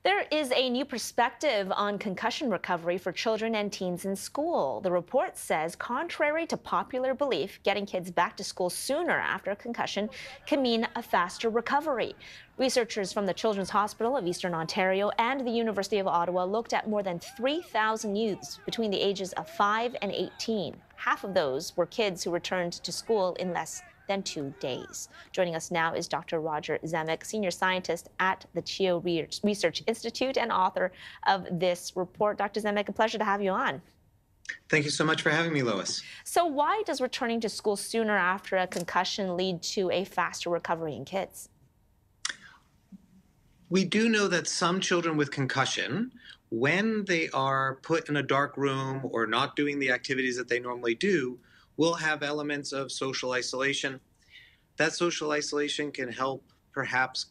There is a new perspective on concussion recovery for children and teens in school. The report says, contrary to popular belief, getting kids back to school sooner after a concussion can mean a faster recovery. Researchers from the Children's Hospital of Eastern Ontario and the University of Ottawa looked at more than 3,000 youths between the ages of 5 and 18. Half of those were kids who returned to school in less than 2 days. Joining us now is Dr. Roger Zemek, senior scientist at the CHEO Research Institute and author of this report. Dr. Zemek, a pleasure to have you on. Thank you so much for having me, Lois. So why does returning to school sooner after a concussion lead to a faster recovery in kids? We do know that some children with concussion, when they are put in a dark room or not doing the activities that they normally do, will have elements of social isolation. That social isolation can help perhaps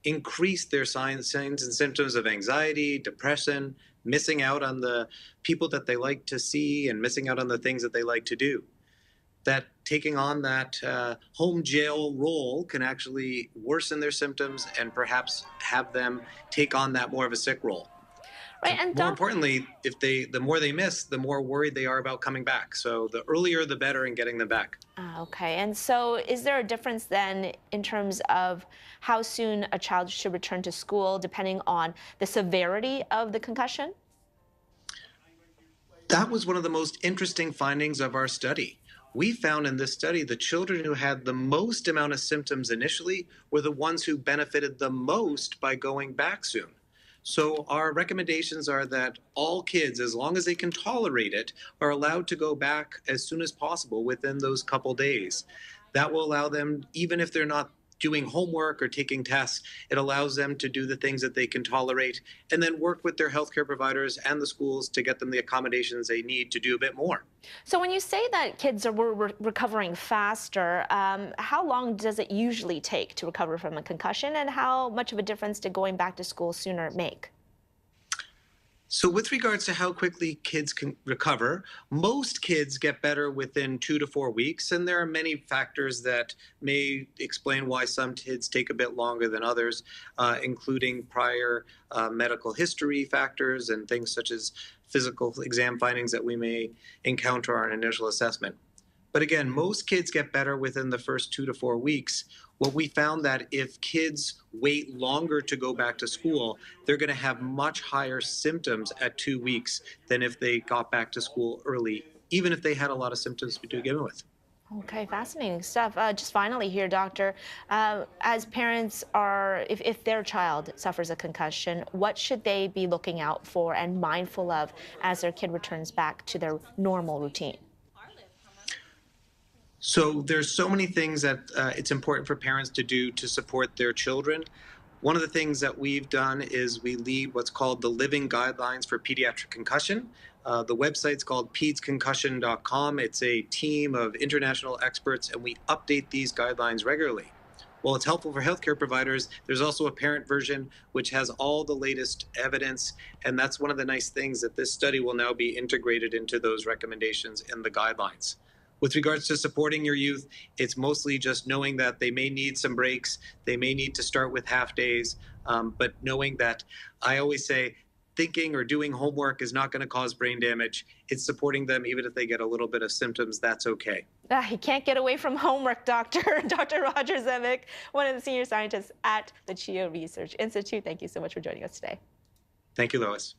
increase their signs and symptoms of anxiety, depression, missing out on the people that they like to see and missing out on the things that they like to do. That taking on that home jail role can actually worsen their symptoms and perhaps have them take on that more of a sick role. Right, and More importantly, the more they miss, the more worried they are about coming back. So the earlier, the better in getting them back. Okay, and so is there a difference then in terms of how soon a child should return to school depending on the severity of the concussion? That was one of the most interesting findings of our study. We found in this study the children who had the most amount of symptoms initially were the ones who benefited the most by going back soon. So our recommendations are that all kids, as long as they can tolerate it, are allowed to go back as soon as possible within those couple days. That will allow them, even if they're not doing homework or taking tests, it allows them to do the things that they can tolerate and then work with their healthcare providers and the schools to get them the accommodations they need to do a bit more. So when you say that kids are recovering faster, how long does it usually take to recover from a concussion, and how much of a difference did going back to school sooner make? So with regards to how quickly kids can recover, most kids get better within 2 to 4 weeks, and there are many factors that may explain why some kids take a bit longer than others, including prior medical history factors and things such as physical exam findings that we may encounter on initial assessment. But again, most kids get better within the first 2 to 4 weeks. What we found that if kids wait longer to go back to school, they're going to have much higher symptoms at 2 weeks than if they got back to school early, even if they had a lot of symptoms to begin with. Okay, fascinating stuff. Just finally here, doctor, as parents if their child suffers a concussion, what should they be looking out for and mindful of as their kid returns back to their normal routine? So there's so many things that it's important for parents to do to support their children. One of the things that we've done is we lead what's called the Living Guidelines for Pediatric Concussion. The website's called pedsconcussion.com. It's a team of international experts, and we update these guidelines regularly. While it's helpful for healthcare providers, there's also a parent version which has all the latest evidence, and that's one of the nice things that this study will now be integrated into those recommendations in the guidelines. With regards to supporting your youth, it's mostly just knowing that they may need some breaks, they may need to start with half days, but knowing that I always say thinking or doing homework is not going to cause brain damage. It's supporting them even if they get a little bit of symptoms, that's okay. You can't get away from homework, doctor. Dr. Roger Zemek, one of the senior scientists at the CHEO Research Institute. Thank you so much for joining us today. Thank you, Lois.